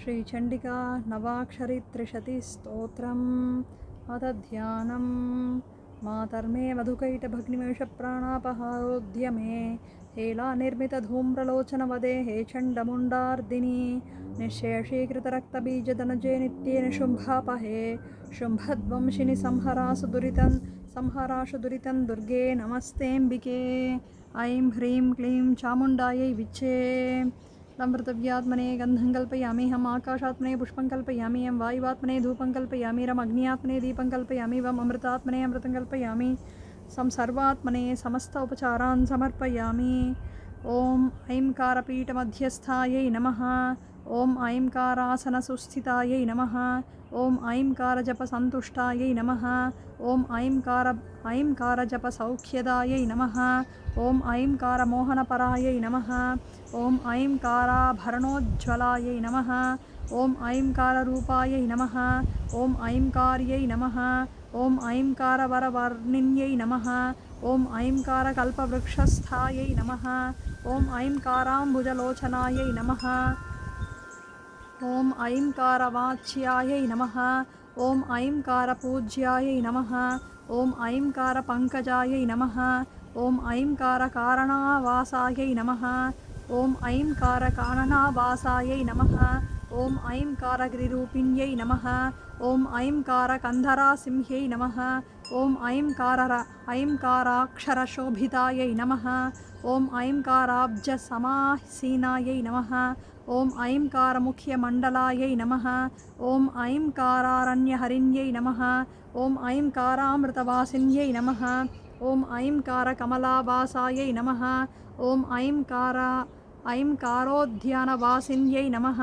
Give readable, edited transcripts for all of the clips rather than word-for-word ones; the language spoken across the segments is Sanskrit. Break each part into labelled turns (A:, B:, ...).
A: श्रीचण्डिका नवाक्षरित्रिशतिस्तोत्रम् अथ ध्यानं मातर्मे मधुकैटभग्निमेषप्राणापहारोद्यमे हेलानिर्मितधूम्रलोचनवदे हे चण्डमुण्डार्दिनि निःशेषीकृतरक्तबीजदनुजे नित्ये निशुम्भापहे शुम्भध्वंसिनि संहराशु दुरितं दुर्गे नमस्तेऽम्बिके ऐं ह्रीं क्लीं चामुण्डायै विच्चे अमृतव्यात्मने गन्धं कल्पयामि हम आकाशात्मने पुष्पं कल्पयामि यं वायुवात्मने धूपं कल्पयामि रम अग्न्यात्मने दीपं कल्पयामि वम अमृतात्मने अमृतं कल्पयामि सर्वात्मने समस्त उपचारान् समर्पयामि ॐ ऐंकारपीठमध्यस्थायै नमः ॐ ऐंकारासनसुस्थितायै नमः ॐ ऐंकारजपसन्तुष्टायै नमः ॐ ऐंकारजपसौख्यदायै नमः ॐ ऐंकारमोहनपरायै नमः ॐ ऐंकाराभरणोज्ज्वलायै नमः ॐ ऐंकाररूपायै नमः ॐ ऐंकार्यै नमः ॐ ऐंकारवरवर्णिन्यै नमः ॐ ऐंकारकल्पवृक्षस्थायै नमः ॐ ऐंकाराम्बुजलोचनायै नमः ॐ ऐंकारवाच्यायै नमः ॐ ऐंकारपूज्यायै नमः ॐ ऐंकारपङ्कजायै नमः ॐ ऐंकारकारणावासायै नमः ॐ ऐंकारकाननावासायै नमः ॐ ऐंकारगिरिरूपिण्यै नमः ॐ ऐंकारकन्धरासिंह्यै नमः ॐ ऐंकाराक्षरशोभितायै नमः ॐ ऐंकाराब्जसमासीनायै नमः ॐ ऐंकारमुख्यमण्डलायै नमः ॐ ऐंकारारण्यहरिण्यै नमः ॐ ऐंकारामृतवासिन्यै नमः ॐ ऐंकारकमलावासायै नमः ॐ ऐंकारोद्यानवासिन्यै नमः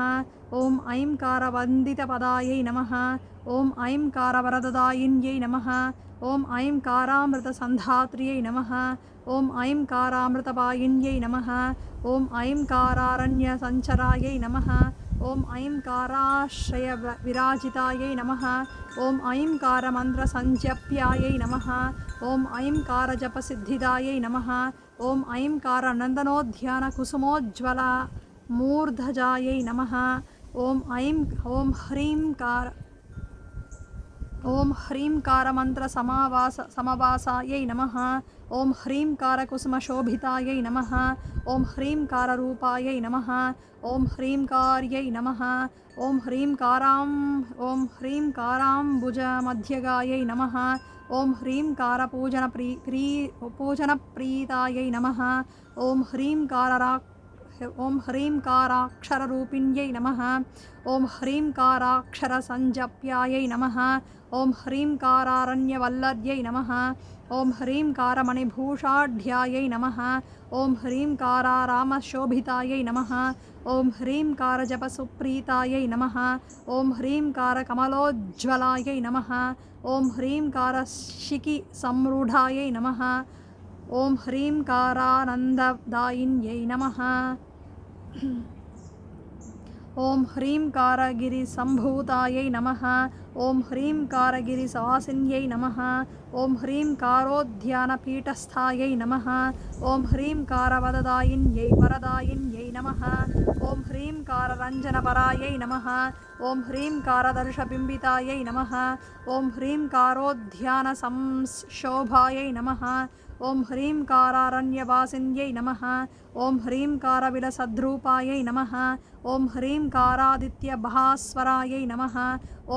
A: ॐ ऐंकारवन्दितपदायै नमः ॐ ऐंकारवरददायिन्यै नमः ॐ ऐंकारामृतसन्धात्र्यै नमः ॐ ऐंकारामृतपायिन्यै नमः ॐ ऐंकारारण्यसञ्चरायै नमः ॐ ऐंकाराश्रयविराजितायै नमः ॐ ऐंकारमन्त्रसञ्जप्यायै नमः ॐ ऐंकारजपसिद्धिदायै नमः ॐ ऐंकारनन्दनोद्यानकुसुमोज्ज्वला मूर्धजायै नमः ॐ ह्रींकारमन्त्रसमवासायै नमः ॐ ह्रींकारकुसुमशोभितायै नमः ॐ ह्रींकाररूपायै नमः ॐ ह्रींकार्यै नमः ॐ ह्रींकाराम्बुजमध्यगायै नमः ॐ ह्रींकारपूजनप्रीतायै नमः ॐ ह्रींकाराक्षररूपिण्यै नमः ॐ ह्रींकाराक्षरसञ्जप्यायै नमः ॐ ह्रींकारारण्यवल्लर्यै नमः ॐ ह्रींकारमणिभूषाढ्यायै नमः ॐ ह्रींकारारामशोभितायै नमः ॐ ह्रींकारजपसुप्रीतायै नमः ॐ ह्रींकारकमलोज्ज्वलायै नमः ॐ ह्रींकारशिखिसम्रूढायै नमः ॐ ह्रींकारानन्ददायिन्यै नमः ॐ ह्रींकारगिरिसम्भूतायै नमः ॐ ह्रींकारगिरिवासिन्यै नमः ॐ ह्रींकारोद्यानपीठस्थायै नमः ॐ ह्रींकारवरदायिन्यै नमः ॐ ह्रींकाररञ्जनपरायै नमः ॐ ह्रींकारदर्शबिम्बितायै नमः ॐ ह्रींकारोद्यानसंशोभायै नमः ॐ ह्रींकारारण्यवासिन्यै नमः ॐ ह्रींकारविलसद्रूपायै नमः ॐ ह्रींकारादित्यभास्वरायै नमः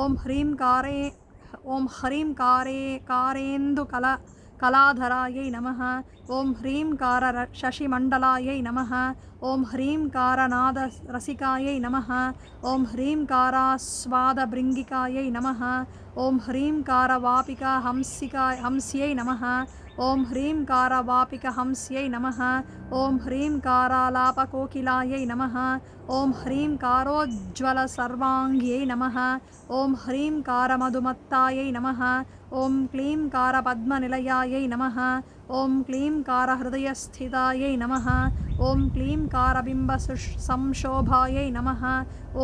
A: ॐ ह्रींकारेन्दुकलाधरायै नमः ॐ ह्रींकारशशिमण्डलायै नमः ॐ ह्रींकारनादरसिकायै नमः ॐ ह्रींकारास्वादभृङ्गिकायै नमः ॐ ह्रींकारवापिकाहंस्यै नमः ॐ ह्रींकारवापिकहंस्यै नमः ॐ ह्रींकारालापकोकिलायै नमः ॐ ह्रींकारोज्ज्वलसर्वाङ्ग्यै नमः ॐ ह्रींकारमधुमत्तायै नमः ॐ क्लींकारपद्मनिलयायै नमः ॐ क्लींकारहृदयस्थितायै नमः ॐ क्लीं कारबिम्बसंशोभायै नमः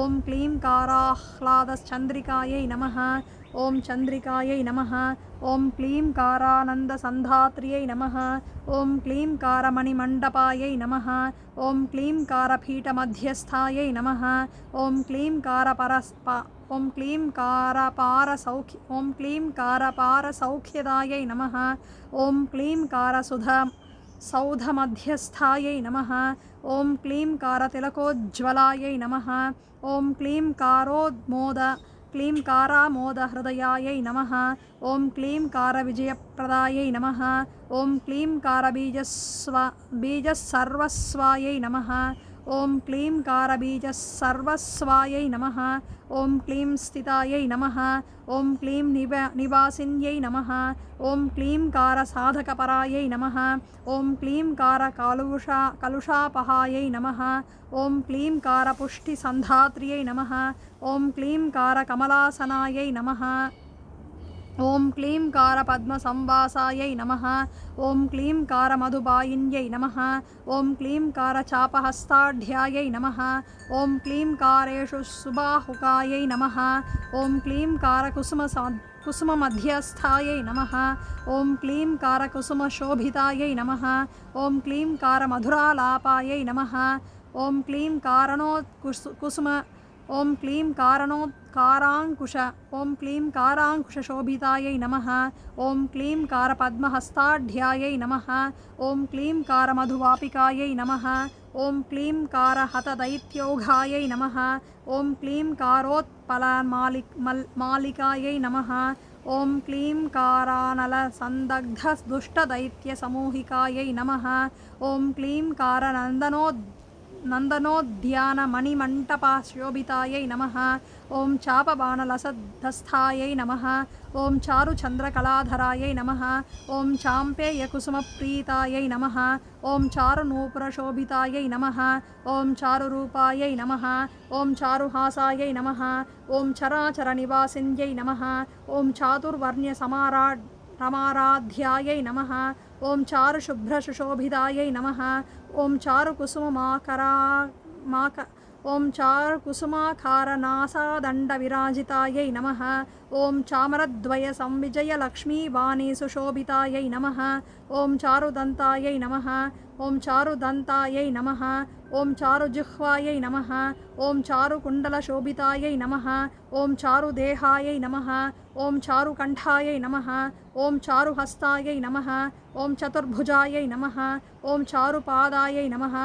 A: ॐ क्लीं काराह्लादचन्द्रिकायै नमः ॐ चन्द्रिकायै नमः ॐ क्लीं कारानन्दसन्धात्र्यै नमः ॐ क्लीं कारमणिमण्डपायै नमः ॐ क्लीं कारपीठमध्यस्थायै नमः ॐ क्लीं ॐ क्लीं कारपारसौख्यदायै नमः ॐ क्लीं सौधमध्यस्थायै नमः ॐ क्लीं कारतिलकोज्ज्वलायै नमः ॐ क्लीं कारामोदहृदयायै नमः ॐ क्लीं कारविजयप्रदायै नमः ॐ क्लीं बीजसर्वस्वायै नमः ॐ क्लीं कारबीजसर्वस्वायै नमः ॐ क्लीं स्थितायै नमः ॐ क्लीं निवासिन्यै नमः ॐ क्लीं कारसाधकपरायै नमः ॐ क्लीं कलुषापहायै नमः ॐ क्लीं कारपुष्टिसन्धात्र्यै नमः ॐ क्लीं कारकमलासनायै नमः ॐ क्लीं कारपद्मसंवासायै नमः ॐ क्लीं कारमधुबायिन्यै नमः ॐ क्लीं कारचापहस्ताढ्यायै नमः ॐ क्लीं कारेषु सुबाहुकायै नमः ॐ क्लीं कुसुममध्यस्थायै नमः ॐ क्लीं कारकुसुमशोभितायै नमः ॐ क्लीं कारमधुरालापायै नमः ॐ क्लीं ॐ क्लीं काराङ्कुशशोभितायै नमः ॐ क्लीं कारपद्महस्ताढ्यायै नमः ॐ क्लीं कारमधुवापिकायै नमः ॐ क्लीं कारहतदैत्यौघायै नमः ॐ क्लीं कारोत्पलमालिकायै नमः ॐ क्लीं कारानलसन्दग्धदुष्टदैत्यसमूहिकायै नमः ॐ क्लीं नन्दनोद्यानमणिमण्टपशोभितायै नमः ॐ चापबाणलसद्धस्थायै नमः ॐ चारुचन्द्रकलाधरायै नमः ॐ चाम्पेयकुसुमप्रीतायै नमः ॐ चारुनूपुरशोभितायै नमः ॐ चारुरूपायै नमः ॐ चारुहासायै नमः ॐ चराचरनिवासिन्यै नमः ॐ चातुर्वर्ण्यसमाराध्यायै नमः ॐ चारुशुभ्रशुशोभितायै नमः ॐ चारुकुसुमाकारनासादण्डविराजितायै नमः ॐ चामरद्वयसंविजयलक्ष्मीवाणीसुशोभितायै नमः ॐ चारुदन्तायै नमः ॐ चारुदन्तायै नमः ॐ चारुजिह्वायै नमः ॐ चारुकुण्डलशोभितायै नमः ॐ चारुदेहायै नमः ॐ चारुकण्ठायै नमः ॐ चारुहस्तायै नमः ॐ चतुर्भुजायै नमः ॐ चारुपादायै नमः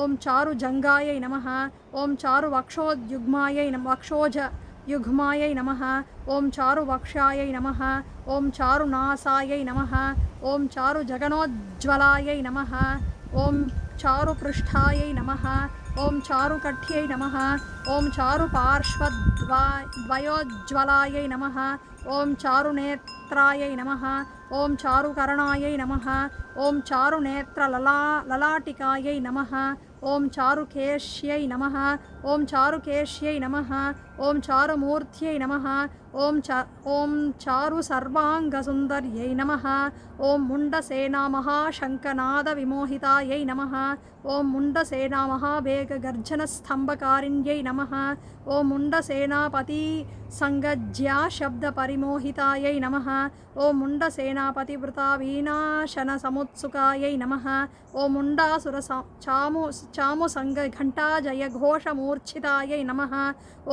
A: ॐ चारुजङ्गायै नमः ॐ चारुवक्षोयुग्मायै नमः ॐ चारुवक्ष्यायै नमः ॐ चारुनासायै नमः ॐ चारुजगनोज्ज्वलायै नमः ॐ चारुपृष्ठायै नमः ॐ चारुकट्यै नमः ॐ चारुपार्श्वद्वयोज्ज्वलायै नमः ॐ चारुनेत्रायै नमः ॐ चारुकर्णायै नमः ॐ चारुनेत्रललाटिकायै नमः ॐ चारुकेश्यै नमः ॐ चारुकेश्यै नमः ॐ चारुमूर्त्यै नमः ॐ चारुसर्वाङ्गसुन्दर्यै नमः ॐ मुण्डसेनामहाशङ्खनादविमोहितायै नमः ॐ मुण्डसेनामहावेगगर्जनस्तम्भकारिण्यै नमः ॐ मुण्डसेनापतिसङ्गज्याशब्दपरिमोहितायै नमः ॐ मुण्डसेनापतिवृतावीनाशनसमुत्सुकायै नमः ॐ चामुसङ्गघण्टाजयघोषमूर्च्छितायै नमः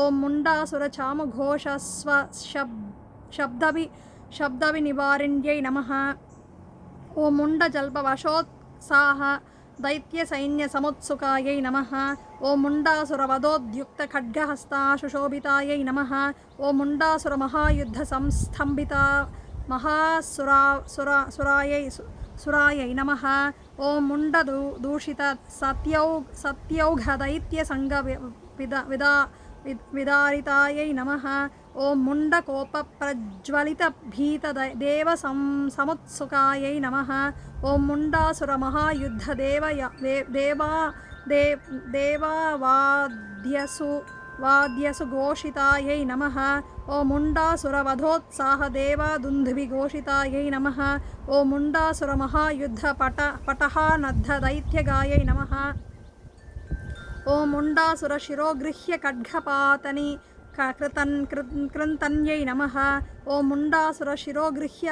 A: ॐ मुण्डासुरचामुघोषशब्दविनिवारिण्यै नमः ॐ मुण्डजल्पवशोत्साह दैत्यसैन्यसमुत्सुकायै नमः ॐ मुण्डासुरवधोद्युक्तखड्गहस्ताशुशोभितायै नमः ॐ मुण्डासुरमहायुद्धसंस्तम्भिता सुरायै नमः ॐ मुण्डदूषितसत्यौघदैत्यसङ्गविदारितायै नमः ॐ मुण्डकोपप्रज्वलितभीतदेवसमुत्सुकायै नमः ॐ मुण्डासुरमहायुद्धदेवावाद्यसु वाद्यसुघोषितायै नमः ॐ मुण्डासुरवधोत्साहदेवादुन्दुभिघोषितायै नमः ॐ मुण्डासुरमहायुद्धपटहानद्धदैत्यगायै नमः ॐ मुण्डासुरशिरोगृह्य खड्गपातनि कृन्तन्यै नमः ॐ मुण्डासुरशिरोगृह्य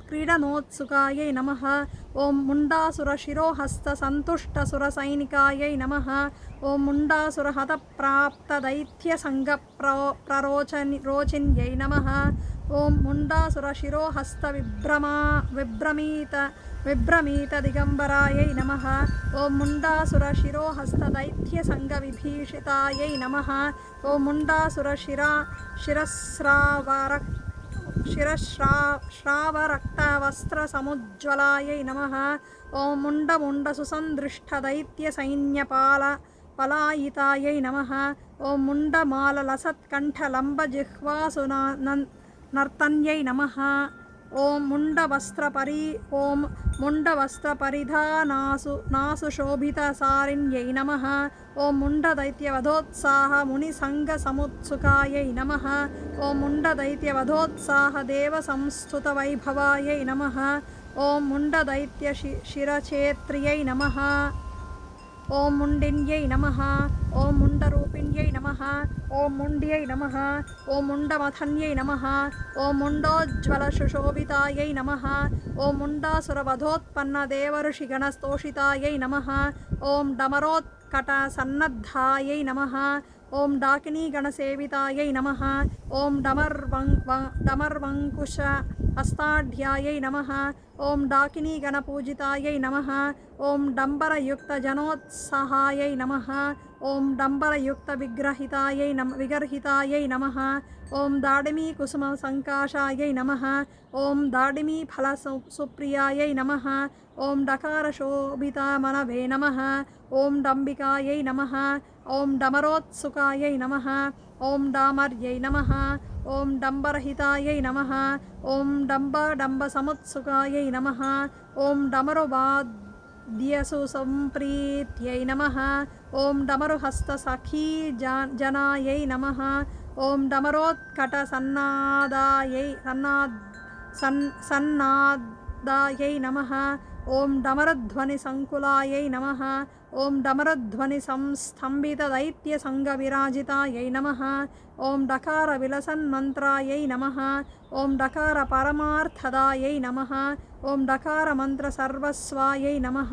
A: क्रीडनोत्सुकायै नमः ॐ मुण्डासुरशिरोहस्तसन्तुष्टसुरसैनिकायै नमः ॐ मुण्डासुरहतप्राप्तदैत्यसङ्गरोचिन्यै नमः ॐ मुण्डासुरशिरोहस्तविभ्रमीतदिगम्बरायै नमः ॐ मुण्डासुरशिरोहस्तदैत्यसङ्गविभीषितायै नमः ॐ शिरश्रावरक्तवस्त्रसमुज्ज्वलायै नमः ॐ मुण्डमुण्डसुसन्दृष्टदैत्यसैन्यपालायितायै नमः ॐ मुण्डमाललसत्कण्ठलम्बजिह्वासुनर्तन्यै नमः ॐ मुण्डवस्त्रपरिधानासुशोभितसारिण्यै नमः ॐ मुण्डदैत्यवधोत्साहमुनिसङ्गसमुत्सुकायै नमः ॐ मुण्डदैत्यवधोत्साहदेवसंस्तुतवैभवायै नमः ॐ मुण्डदैत्यशिरछेत्र्यै नमः ॐ मुण्डिन्यै नमः ॐ मुण्डरूपिण्यै नमः ॐ मुण्ड्यै नमः ॐ मुण्डमथन्यै नमः ॐ मुण्डोज्ज्वलसुशोभितायै नमः ॐ मुण्डासुरवधोत्पन्नदेवर्षिगणस्तोषितायै नमः ॐ डमरोत्कटसन्नद्धायै नमः ॐ डाकिनीगणसेवितायै नमः ॐ डमर्वङ्कुश हस्ताढ्यायै नमः ॐ डाकिनीगणपूजितायै नमः ॐ डम्बरयुक्तजनोत्साहायै नमः ॐ डम्बरयुक्तविग्रहितायै नमः ॐ दाडिमीकुसुमसङ्काशायै नमः ॐ दाडिमीफलसुप्रियायै नमः ॐ डकारशोभितामनवे नमः ॐ डम्बिकायै नमः ॐ डमरोत्सुकायै नमः ॐ डामर्यै नमः ॐ डम्बरहितायै नमः ॐ डम्बसमुत्सुकायै नमः ॐ डमरुवाद्यसुसम्प्रीत्यै नमः ॐ डमरुहस्तसखी जनायै नमः ॐ डमरोत्कटसन्नादायै नमः ॐ डमरुध्वनिसङ्कुलायै नमः ॐ डमरुध्वनिसंस्तम्भितदैत्यसङ्गविराजितायै नमः ॐ डकारविलसन्मन्त्रायै नमः ॐ डकारपरमार्थदायै नमः ॐ डकारमन्त्रसर्वस्वायै नमः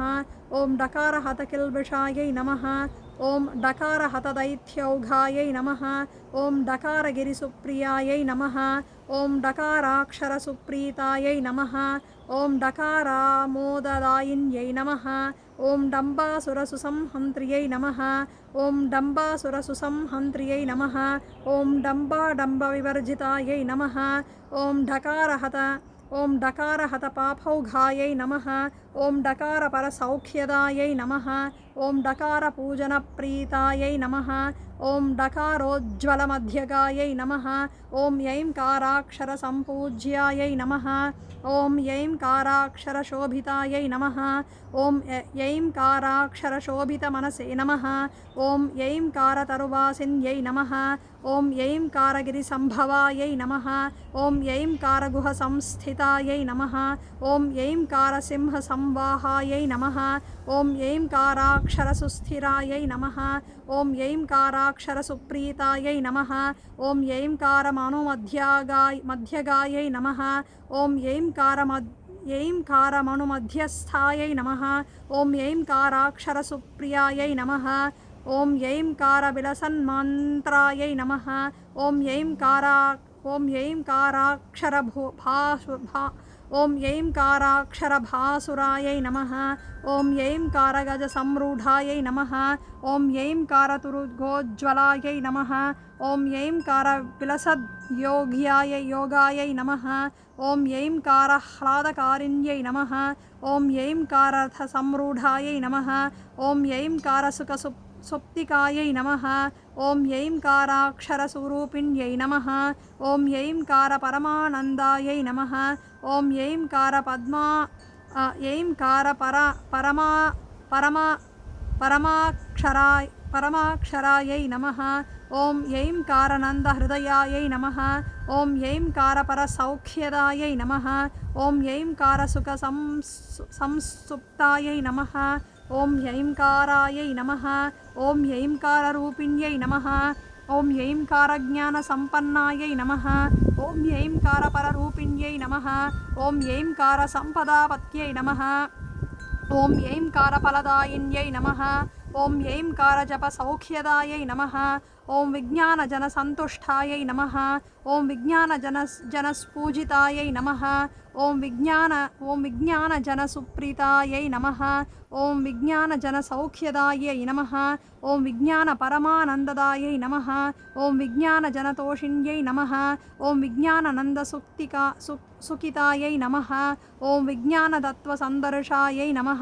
A: ॐ डकारहतकिल्बिषायै नमः ॐ डकारहतदैत्यौघायै नमः ॐ डकारगिरिसुप्रियायै नमः ॐ डकाराक्षरसुप्रीतायै नमः ॐ डकारामोददायिन्यै नमः ॐ डम्बासुरसुसंहन्त्र्यै नमः ॐ डम्बासुरसुसंहन्त्र्यै नमः ॐ डम्बविवर्जितायै नमः ॐ डकारहतपापौघायै नमः ॐ डकारपरसौख्यदायै नमः ॐ डकारपूजनप्रीतायै नमः ॐ डकारोज्ज्वलमध्यगायै नमः ॐ ऐङ्काराक्षरसम्पूज्यायै नमः ॐ ऐङ्काराक्षरशोभितायै नमः ॐ ऐङ्काराक्षरशोभितमनसे नमः ॐ ऐङ्कारतरुवासिन्यै नमः ॐ ऐङ्कारगिरिसम्भवायै नमः ॐ ऐङ्कारगुहसंस्थितायै नमः ॐ ऐङ्कारसिंहसंवाहायै नमः ॐ ऐङ्काराक्षरसुस्थिरायै नमः ॐ ऐङ्काराक्षरसुप्रीतायै नमः ॐ ऐङ्कारमनुमध्यगायै नमः ॐ ऐङ्कारमनुमध्यस्थायै नमः ॐ ऐङ्काराक्षरसुप्रियायै नमः ॐ ऐङ्कारविलसन्मन्त्रायै नमः ॐ ऐङ्काराक्षरभासुरायै नमः ॐ ऐङ्कारगजसम्रूढायै नमः ॐ ऐङ्कारतुरुगोज्ज्वलायै नमः ॐ ऐङ्कारविलसद्योगायै नमः ॐ ऐङ्कारह्लादकारिण्यै नमः ॐ ऐङ्काररथसम्रूढायै नमः ॐ ऐङ्कारसुखसुप्तिकायै नमः ॐ ऐङ्काराक्षरस्वरूपिण्यै नमः ॐ ऐङ्कारपरमानन्दायै नमः ॐ ऐङ्कारपरमा परमाक्षरायै नमः। ॐ ऐंकारनन्दहृदयायै नमः। ॐ ऐंकारपरसौख्यदायै नमः। ॐ ऐंकारसुखसंसुप्तायै नमः। ॐ ऐंकारायै नमः। ॐ ऐंकाररूपिण्यै नमः। ॐ ऐंकारज्ञानसम्पन्नायै नमः। ॐ ऐंकारपररूपिण्यै नमः। ॐ ऐंकारसम्पदापत्यै नमः। ॐ ऐंकारफलदायिन्यै नमः। ॐ ऐंकारजपसौख्यदायै नमः। ॐ विज्ञानजनसन्तुष्टायै नमः। ॐ विज्ञानजनपूजितायै नमः। ॐ विज्ञानजनसुप्रीतायै नमः। ॐ विज्ञानजनसौख्यदायै नमः। ॐ विज्ञानपरमानन्ददायै नमः। ॐ विज्ञानजनतोषिण्यै नमः। ॐ विज्ञाननन्दसुखितायै नमः। ॐ विज्ञानतत्त्वसन्दर्शायै नमः।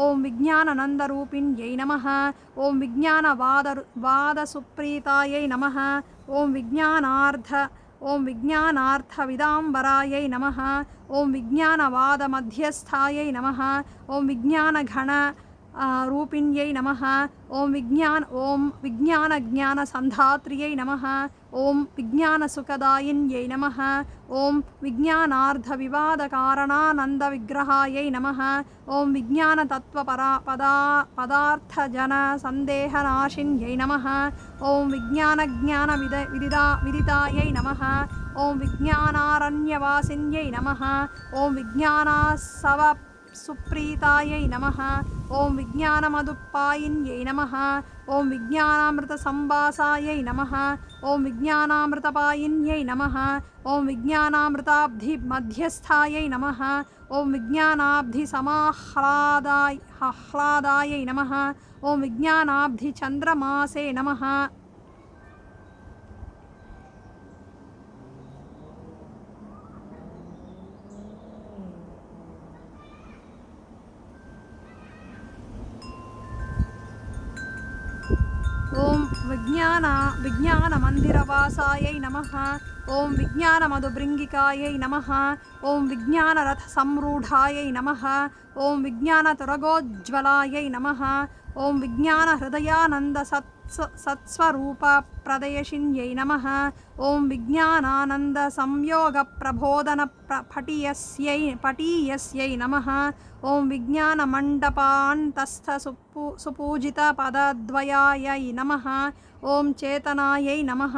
A: ॐ विज्ञाननन्दरूपिण्यै नमः। ॐ विज्ञानवादसुप्रीतायै नमः। ॐ विज्ञानार्थविदाम्बरायै नमः। ॐ विज्ञानवादमध्यस्थायै नमः। ॐ विज्ञानघनरूपिण्यै नमः। ॐ विज्ञानज्ञानसन्धात्र्यै नमः। ॐ विज्ञानसुखदायिन्यै नमः। ॐ विज्ञानार्थविवादकारणानन्दविग्रहायै नमः। ॐ विज्ञानतत्त्वपदार्थजनसन्देहनाशिन्यै नमः। ॐ विज्ञानज्ञानविदितायै नमः। ॐ विज्ञानारण्यवासिन्यै नमः। ॐ विज्ञानासवसुप्रीतायै नमः। ॐ विज्ञानमधुपायिन्यै नमः। ॐ विज्ञानामृतसम्भासायै नमः। ॐ विज्ञानामृतपायिन्यै नमः। ॐ विज्ञानामृताब्धिमध्यस्थायै नमः। ॐ विज्ञानाब्धिसमाह्लादायै नमः। ॐ विज्ञानाब्धिचन्द्रमासे नमः। ॐ विज्ञानमन्दिरवासायै नमः। ॐ विज्ञानमधुभृङ्गिकायै नमः। ॐ विज्ञानरथसम्रूढायै नमः। ॐ विज्ञानतुरगोज्ज्वलायै नमः। ॐ विज्ञानहृदयानन्दसत्स्वरूपप्रदयशिन्यै नमः। ॐ विज्ञानानन्दसंयोगप्रबोधनपटीयस्यै नमः। ॐ विज्ञानमण्डपान्तस्थसुपूजितपदद्वयायै नमः। ॐ चेतनायै नमः।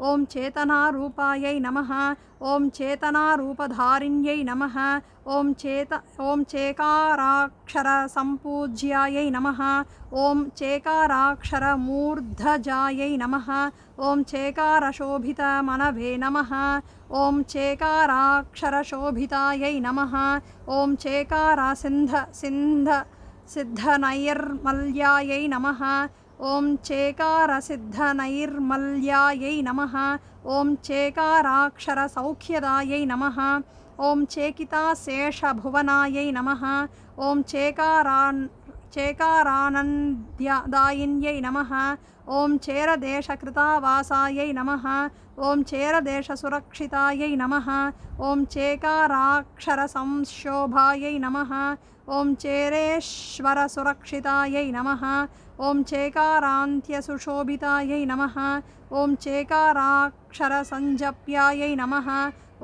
A: ॐ चेतनारूपायै नमः। ॐ चेतनारूपधारिण्यै नमः। ॐ चेकाराक्षरसम्पूज्यायै नमः। ॐ चेकाराक्षरमूर्धजायै नमः। ॐ चेकारशोभितमनवे नमः। ॐ चेकाराक्षरशोभितायै नमः। ॐ चेकारसिद्धनैर्मल्यायै नमः। ॐ चेकारसिद्धनैर्मल्यायै नमः। ॐ चेकाराक्षरसौख्यदायै नमः। ॐ चेकिताशेषभुवनायै नमः। ॐ चेकारानन्द्यदायिन्यै नमः। ॐ चेरदेशकृतावासायै नमः। ॐ चेरदेशसुरक्षितायै नमः। ॐ चेकाराक्षरसंशोभायै नमः। ॐ चेरेश्वरसुरक्षितायै नमः। ॐ चेकारान्त्यसुशोभितायै नमः। ॐ चेकाराक्षरसञ्जप्यायै नमः।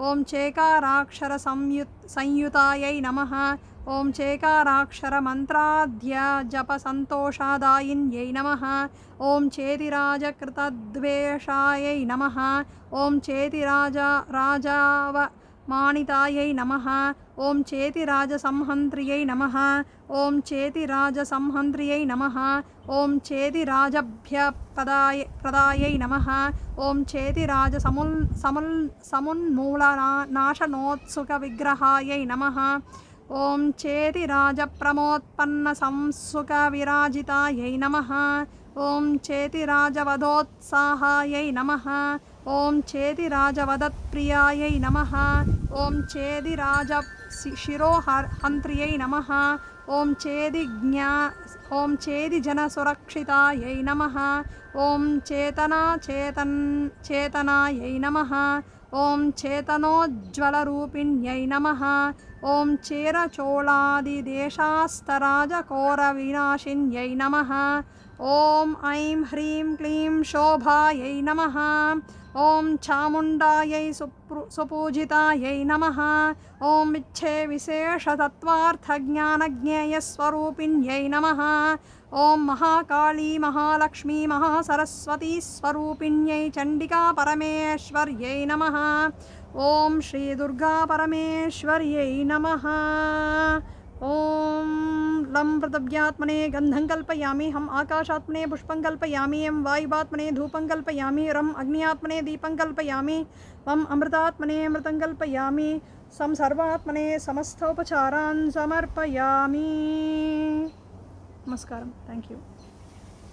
A: ॐ चेकाराक्षरसंयुतायै नमः। ॐ चेकाराक्षरमन्त्राद्यजपसन्तोषादायिन्यै नमः। ॐ चेतिराजकृतद्वेषायै नमः। ॐ चेतिराजमानितायै नमः। ॐ चेतिराजसंहन्त्र्यै नमः। ॐ चेतिराजसंहन्त्र्यै नमः। ॐ चेतिराजभ्यप्रदायै नमः। ॐ चेतिराजसमुन्मूलनाशनोत्सुकविग्रहायै नमः। ॐ चेतिराजप्रमोत्पन्नसंसुकविराजितायै नमः। ॐ चेतिराजवधोत्साहायै नमः। ॐ चेतिराजवदत्प्रियायै नमः। ॐ चेतिराजशिरोहन्त्र्यै नमः। ॐ चेतिजनसुरक्षितायै नमः। ॐ चेतनायै नमः। ॐ चेतनोज्ज्वलरूपिण्यै नमः ॐ चेरचोळादिदेशास्तराजकोरविनाशिन्यै नमः ॐ ऐं ह्रीं क्लीं शोभायै नमः ॐ चामुण्डायै सुपूजितायै नमः ॐ इच्छे विशेषतत्त्वार्थज्ञानज्ञेयस्वरूपिण्यै नमः ॐ महाकाली महालक्ष्मी महासरस्वती स्वरूपिण्यै चण्डिका परमेश्वर्यै नमः ॐ श्रीदुर्गा परमेश्वर्यै नमः ॐ लं पृथिव्यात्मने गन्धं कल्पयामि हम आकाशात्मने पुष्पं कल्पयामि एं वायुवात्मने धूपं कल्पयामि रं अग्न्यात्मने दीपं कल्पयामि वम् अमृतात्मने अमृतं कल्पयामि सं सर्वात्मने समस्तोपचारान् समर्पयामि. नमस्कारं. Thank you.